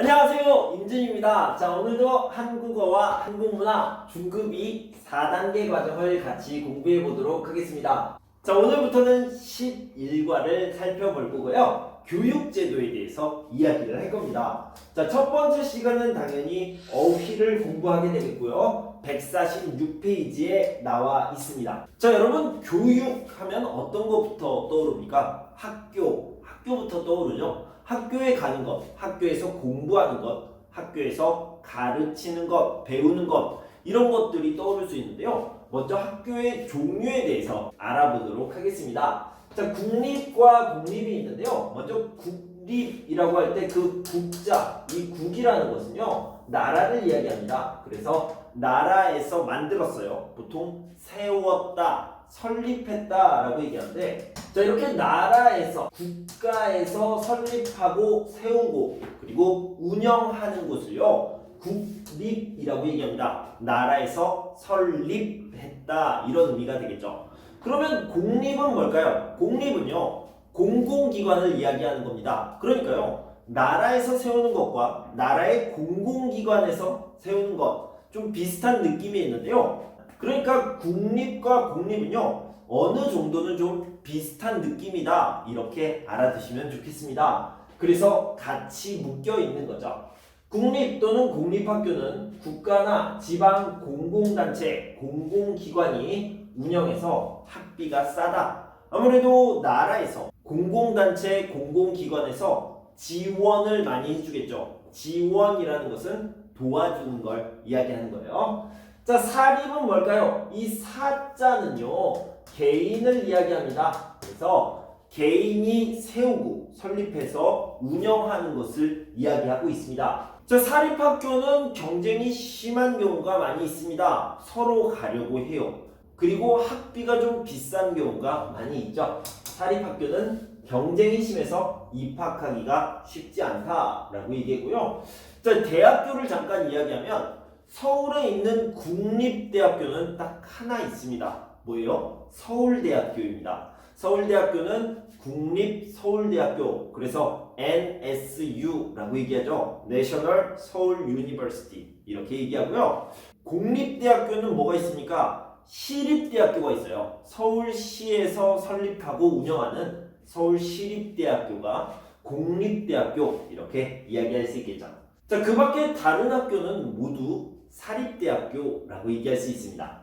안녕하세요, 임준입니다. 자, 오늘도 한국어와 한국문화 중급 2 4단계 과정을 같이 공부해 보도록 하겠습니다. 자, 오늘부터는 11과를 살펴볼 거고요. 교육제도에 대해서 이야기를 할 겁니다. 자, 첫 번째 시간은 당연히 어휘를 공부하게 되겠고요. 146페이지에 나와 있습니다. 자, 여러분, 교육하면 어떤 것부터 떠오릅니까? 학교부터 떠오르죠. 학교에 가는 것, 학교에서 공부하는 것, 학교에서 가르치는 것, 배우는 것, 이런 것들이 떠오를 수 있는데요. 먼저 학교의 종류에 대해서 알아보도록 하겠습니다. 자, 국립과 공립이 있는데요. 먼저 국립이라고 할 때 그 국자, 이 국이라는 것은요, 나라를 이야기합니다. 그래서 나라에서 만들었어요. 보통 세웠다, 설립했다 라고 얘기하는데, 자, 이렇게 나라에서, 국가에서 설립하고 세우고 그리고 운영하는 곳을요, 국립이라고 얘기합니다. 나라에서 설립했다, 이런 의미가 되겠죠. 그러면 공립은 뭘까요? 공립은요, 공공기관을 이야기하는 겁니다. 그러니까요, 나라에서 세우는 것과 나라의 공공기관에서 세우는 것, 좀 비슷한 느낌이 있는데요. 그러니까 국립과 공립은요, 어느 정도는 좀 비슷한 느낌이다, 이렇게 알아두시면 좋겠습니다. 그래서 같이 묶여 있는 거죠. 국립 또는 공립학교는 국가나 지방 공공단체, 공공기관이 운영해서 학비가 싸다. 아무래도 나라에서 공공단체, 공공기관에서 지원을 많이 해주겠죠. 지원이라는 것은 도와주는 걸 이야기하는 거예요. 자, 사립은 뭘까요? 이 사자는요, 개인을 이야기합니다. 그래서 개인이 세우고 설립해서 운영하는 것을 이야기하고 있습니다. 자, 사립학교는 경쟁이 심한 경우가 많이 있습니다. 서로 가려고 해요. 그리고 학비가 좀 비싼 경우가 많이 있죠. 사립학교는 경쟁이 심해서 입학하기가 쉽지 않다라고 얘기했고요. 자, 대학교를 잠깐 이야기하면 서울에 있는 국립대학교는 딱 하나 있습니다. 뭐예요? 서울대학교입니다. 서울대학교는 국립서울대학교, 그래서 NSU라고 얘기하죠. National Seoul University, 이렇게 얘기하고요. 공립대학교는 뭐가 있습니까? 시립대학교가 있어요. 서울시에서 설립하고 운영하는 서울시립대학교가 공립대학교, 이렇게 이야기할 수 있겠죠. 자, 그 밖에 다른 학교는 모두 사립대학교라고 얘기할 수 있습니다.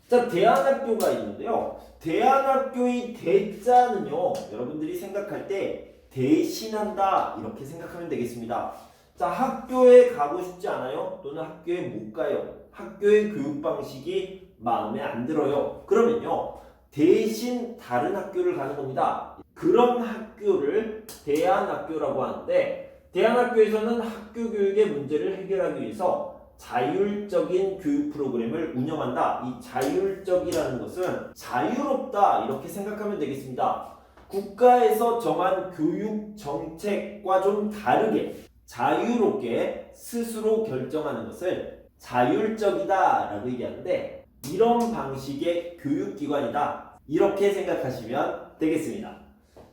자, 대안학교가 있는데요. 대안학교의 대자는요, 여러분들이 생각할 때 대신한다, 이렇게 생각하면 되겠습니다. 자, 학교에 가고 싶지 않아요? 또는 학교에 못 가요. 학교의 교육 방식이 마음에 안 들어요. 그러면요, 대신 다른 학교를 가는 겁니다. 그런 학교를 대안학교라고 하는데, 대안학교에서는 학교 교육의 문제를 해결하기 위해서 자율적인 교육 프로그램을 운영한다. 이 자율적이라는 것은 자유롭다, 이렇게 생각하면 되겠습니다. 국가에서 정한 교육 정책과 좀 다르게 자유롭게 스스로 결정하는 것을 자율적이다 라고 얘기하는데, 이런 방식의 교육기관이다, 이렇게 생각하시면 되겠습니다.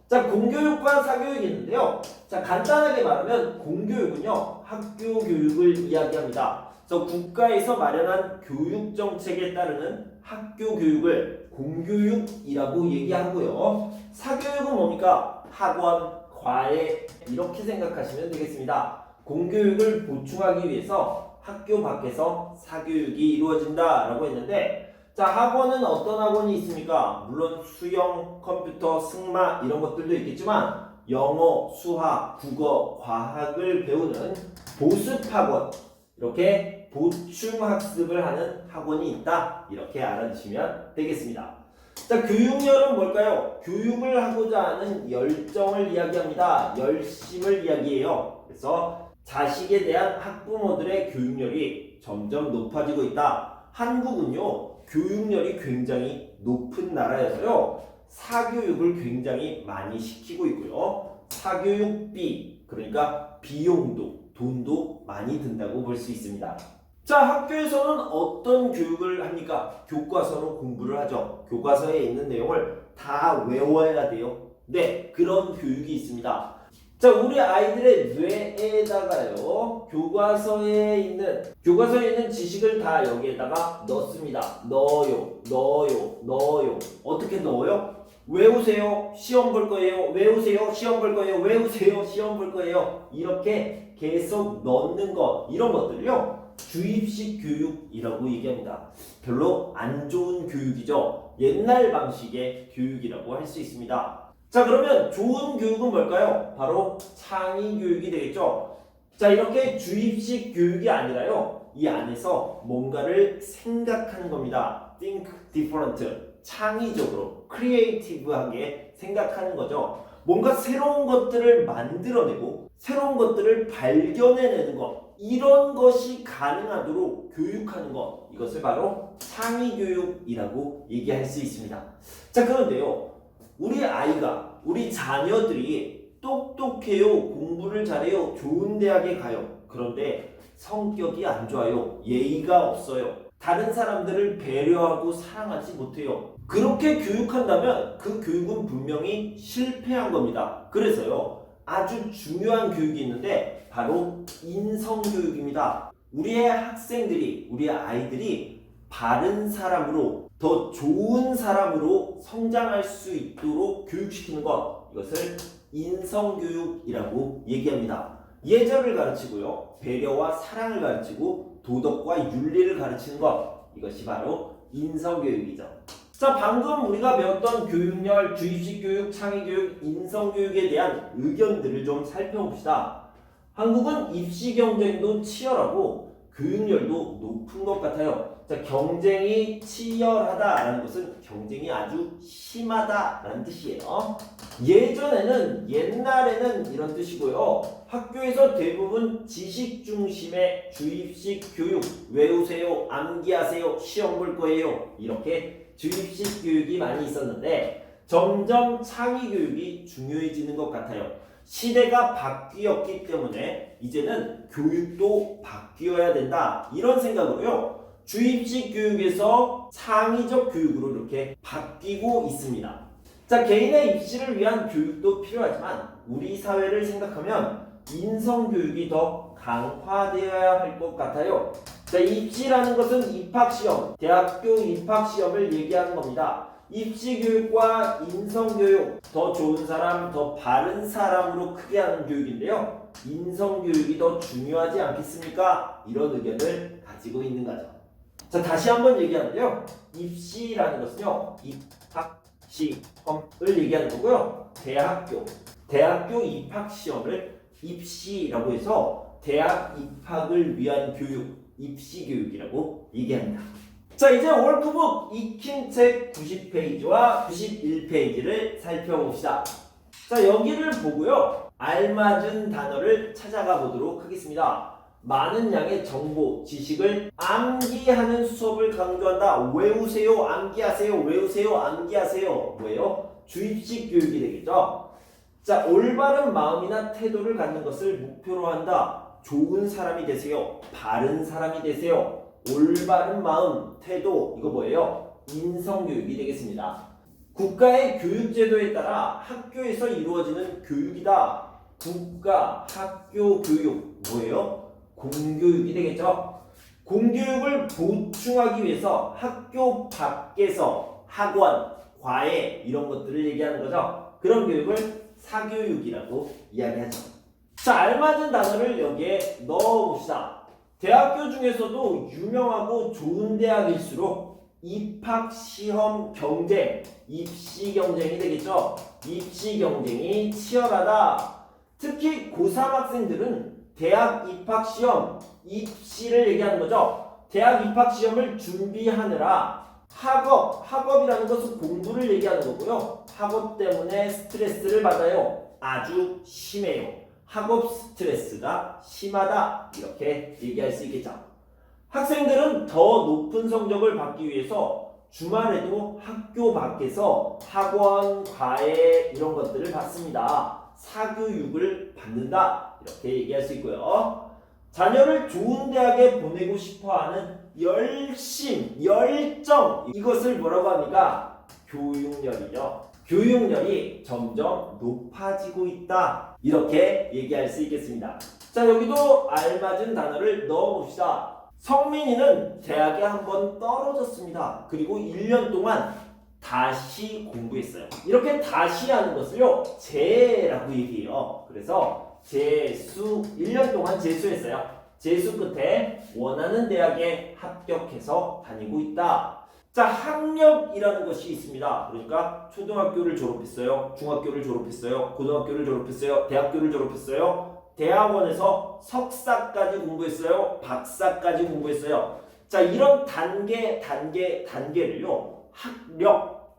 자, 공교육과 사교육이 있는데요. 자, 간단하게 말하면 공교육은요, 학교 교육을 이야기합니다. 그래서 국가에서 마련한 교육 정책에 따르는 학교 교육을 공교육이라고 얘기하고요. 사교육은 뭡니까? 학원, 과외, 이렇게 생각하시면 되겠습니다. 공교육을 보충하기 위해서 학교 밖에서 사교육이 이루어진다라고 했는데, 자, 학원은 어떤 학원이 있습니까? 물론 수영, 컴퓨터, 승마 이런 것들도 있겠지만 영어, 수학, 국어, 과학을 배우는 보습학원, 이렇게 보충학습을 하는 학원이 있다, 이렇게 알아두시면 되겠습니다. 자, 교육열은 뭘까요? 교육을 하고자 하는 열정을 이야기합니다. 열심을 이야기해요. 그래서 자식에 대한 학부모들의 교육열이 점점 높아지고 있다. 한국은요, 교육열이 굉장히 높은 나라여서요, 사교육을 굉장히 많이 시키고 있고요. 사교육비, 그러니까 비용도, 돈도 많이 든다고 볼 수 있습니다. 자, 학교에서는 어떤 교육을 합니까? 교과서로 공부를 하죠. 교과서에 있는 내용을 다 외워야 돼요. 네, 그런 교육이 있습니다. 자, 우리 아이들의 뇌에다가요, 교과서에 있는 지식을 다 여기에다가 넣습니다. 넣어요. 어떻게 넣어요? 외우세요. 시험 볼 거예요. 외우세요. 시험 볼 거예요. 외우세요. 시험 볼 거예요. 이렇게 계속 넣는 것, 이런 것들을요, 주입식 교육이라고 얘기합니다. 별로 안 좋은 교육이죠. 옛날 방식의 교육이라고 할 수 있습니다. 자, 그러면 좋은 교육은 뭘까요? 바로 창의 교육이 되겠죠. 자, 이렇게 주입식 교육이 아니라요, 이 안에서 뭔가를 생각하는 겁니다. Think different. 창의적으로, 크리에이티브하게 생각하는 거죠. 뭔가 새로운 것들을 만들어내고 새로운 것들을 발견해내는 것, 이런 것이 가능하도록 교육하는 것, 이것을 바로 창의 교육이라고 얘기할 수 있습니다. 자, 그런데요, 우리 자녀들이 똑똑해요, 공부를 잘해요, 좋은 대학에 가요. 그런데 성격이 안 좋아요, 예의가 없어요, 다른 사람들을 배려하고 사랑하지 못해요. 그렇게 교육한다면 그 교육은 분명히 실패한 겁니다. 그래서요, 아주 중요한 교육이 있는데 바로 인성교육입니다. 우리의 아이들이 바른 사람으로, 더 좋은 사람으로 성장할 수 있도록 교육시키는 것, 이것을 인성교육이라고 얘기합니다. 예절을 가르치고요, 배려와 사랑을 가르치고 도덕과 윤리를 가르치는 것, 이것이 바로 인성교육이죠. 자, 방금 우리가 배웠던 교육열, 주입식 교육, 창의교육, 인성교육에 대한 의견들을 좀 살펴봅시다. 한국은 입시 경쟁도 치열하고 교육열도 높은 것 같아요. 자, 경쟁이 치열하다라는 것은 경쟁이 아주 심하다라는 뜻이에요. 옛날에는 이런 뜻이고요. 학교에서 대부분 지식 중심의 주입식 교육, 외우세요, 암기하세요, 시험 볼 거예요, 이렇게 주입식 교육이 많이 있었는데 점점 창의 교육이 중요해지는 것 같아요. 시대가 바뀌었기 때문에 이제는 교육도 바뀌어야 된다, 이런 생각으로요, 주입식 교육에서 창의적 교육으로 이렇게 바뀌고 있습니다. 자, 개인의 입시를 위한 교육도 필요하지만 우리 사회를 생각하면 인성교육이 더 강화되어야 할 것 같아요. 자, 입시라는 것은 입학시험, 대학교 입학시험을 얘기하는 겁니다. 입시교육과 인성교육, 더 좋은 사람, 더 바른 사람으로 크게 하는 교육인데요, 인성교육이 더 중요하지 않겠습니까? 이런 의견을 가지고 있는 거죠. 자, 다시 한번 얘기하는데요, 입시라는 것은요, 입학시험을 얘기하는 거고요, 대학교 입학시험을 입시라고 해서 대학 입학을 위한 교육, 입시교육이라고 얘기합니다. 자, 이제 월크북 익힌 책 90페이지와 91페이지를 살펴봅시다. 자, 여기를 보고요, 알맞은 단어를 찾아가 보도록 하겠습니다. 많은 양의 정보, 지식을 암기하는 수업을 강조한다. 외우세요, 암기하세요, 외우세요, 암기하세요. 뭐예요? 주입식 교육이 되겠죠. 자, 올바른 마음이나 태도를 갖는 것을 목표로 한다. 좋은 사람이 되세요, 바른 사람이 되세요. 올바른 마음, 태도, 이거 뭐예요? 인성교육이 되겠습니다. 국가의 교육제도에 따라 학교에서 이루어지는 교육이다. 국가, 학교 교육, 뭐예요? 공교육이 되겠죠? 공교육을 보충하기 위해서 학교 밖에서 학원, 과외, 이런 것들을 얘기하는 거죠. 그런 교육을 사교육이라고 이야기하죠. 자, 알맞은 단어를 여기에 넣어봅시다. 대학교 중에서도 유명하고 좋은 대학일수록 입학시험 경쟁, 입시 경쟁이 되겠죠. 입시 경쟁이 치열하다. 특히 고3 학생들은 대학 입학시험, 입시를 얘기하는 거죠. 대학 입학시험을 준비하느라 학업이라는 것은 공부를 얘기하는 거고요, 학업 때문에 스트레스를 받아요. 아주 심해요. 학업 스트레스가 심하다, 이렇게 얘기할 수 있겠죠. 학생들은 더 높은 성적을 받기 위해서 주말에도 학교 밖에서 학원, 과외, 이런 것들을 받습니다. 사교육을 받는다, 이렇게 얘기할 수 있고요. 자녀를 좋은 대학에 보내고 싶어하는 열심, 열정, 이것을 뭐라고 합니까? 교육열이죠. 교육열이 점점 높아지고 있다. 이렇게 얘기할 수 있겠습니다. 자, 여기도 알맞은 단어를 넣어봅시다. 성민이는 대학에 한번 떨어졌습니다. 그리고 1년 동안 다시 공부했어요. 이렇게 다시 하는 것을요, 재라고 얘기해요. 그래서 재수, 1년 동안 재수했어요. 재수 끝에 원하는 대학에 합격해서 다니고 있다. 자, 학력이라는 것이 있습니다. 그러니까 초등학교를 졸업했어요. 중학교를 졸업했어요. 고등학교를 졸업했어요. 대학교를 졸업했어요. 대학원에서 석사까지 공부했어요. 박사까지 공부했어요. 자, 이런 단계를요,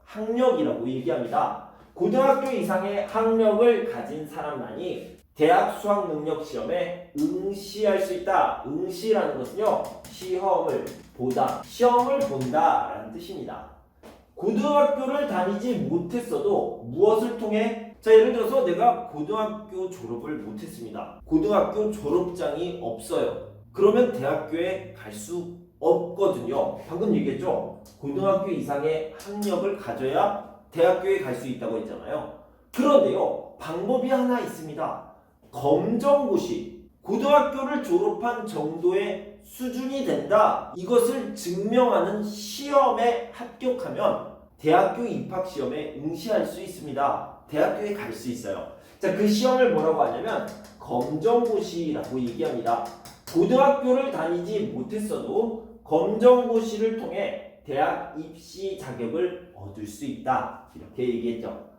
학력이라고 얘기합니다. 고등학교 이상의 학력을 가진 사람만이 대학 수학 능력 시험에 응시할 수 있다. 응시라는 것은요, 시험을 본다라는 뜻입니다. 고등학교를 다니지 못했어도 무엇을 통해? 자, 예를 들어서 내가 고등학교 졸업을 못했습니다. 고등학교 졸업장이 없어요. 그러면 대학교에 갈 수 없거든요. 방금 얘기했죠? 고등학교 이상의 학력을 가져야 대학교에 갈 수 있다고 했잖아요. 그런데요, 방법이 하나 있습니다. 검정고시. 고등학교를 졸업한 정도의 수준이 된다. 이것을 증명하는 시험에 합격하면 대학교 입학시험에 응시할 수 있습니다. 대학교에 갈 수 있어요. 자, 그 시험을 뭐라고 하냐면 검정고시라고 얘기합니다. 고등학교를 다니지 못했어도 검정고시를 통해 대학 입시 자격을 얻을 수 있다. 이렇게 얘기했죠.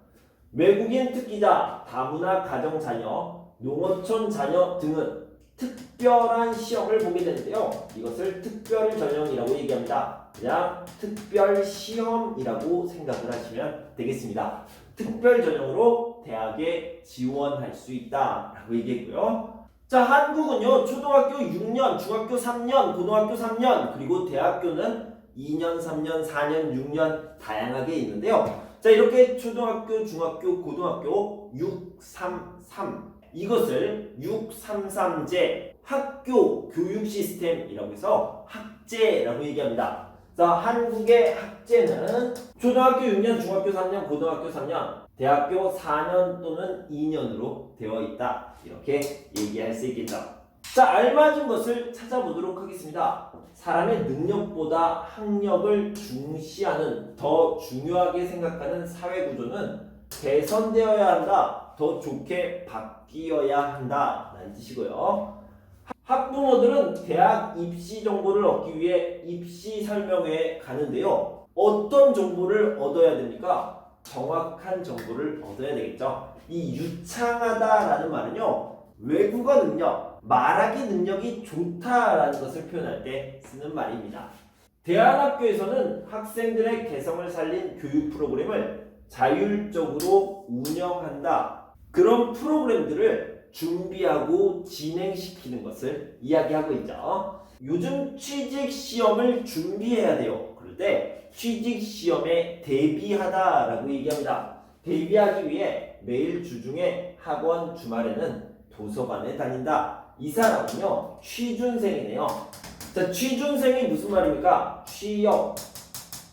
외국인 특기자, 다문화 가정 자녀, 농어촌 자녀 등은 특별한 시험을 보게 되는데요. 이것을 특별 전형이라고 얘기합니다. 그냥 특별 시험이라고 생각을 하시면 되겠습니다. 특별 전형으로 대학에 지원할 수 있다라고 얘기했고요. 자, 한국은요, 초등학교 6년, 중학교 3년, 고등학교 3년, 그리고 대학교는 2년, 3년, 4년, 6년 다양하게 있는데요. 자, 이렇게 초등학교, 중학교, 고등학교 633 이것을 633제 학교 교육 시스템이라고 해서 학제라고 얘기합니다. 자, 한국의 학제는 초등학교 6년, 중학교 3년, 고등학교 3년, 대학교 4년 또는 2년으로 되어 있다. 이렇게 얘기할 수 있겠죠. 자, 알맞은 것을 찾아보도록 하겠습니다. 사람의 능력보다 학력을 중시하는, 더 중요하게 생각하는 사회 구조는 개선되어야 한다. 더 좋게 바뀌어야 한다. 라는 뜻이고요. 학부모들은 대학 입시 정보를 얻기 위해 입시 설명회에 가는데요. 어떤 정보를 얻어야 됩니까? 정확한 정보를 얻어야 되겠죠. 이 유창하다라는 말은요, 외국어 능력, 말하기 능력이 좋다라는 것을 표현할 때 쓰는 말입니다. 대안학교에서는 학생들의 개성을 살린 교육 프로그램을 자율적으로 운영한다. 그런 프로그램들을 준비하고 진행시키는 것을 이야기하고 있죠. 요즘 취직시험을 준비해야 돼요. 그럴 때 취직시험에 대비하다라고 얘기합니다. 대비하기 위해 매일 주중에 학원, 주말에는 도서관에 다닌다. 이 사람은요, 취준생이네요. 자, 취준생이 무슨 말입니까? 취업,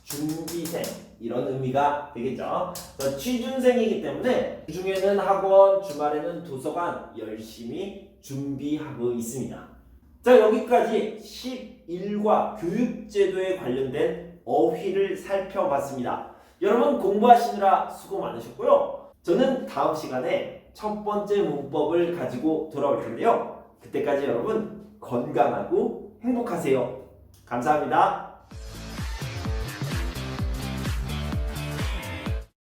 준비생 이런 의미가 되겠죠. 취준생이기 때문에 주중에는 학원, 주말에는 도서관 열심히 준비하고 있습니다. 자, 여기까지 11과 교육제도에 관련된 어휘를 살펴봤습니다. 여러분 공부하시느라 수고 많으셨고요. 저는 다음 시간에 첫 번째 문법을 가지고 돌아올 텐데요. 그때까지 여러분 건강하고 행복하세요. 감사합니다.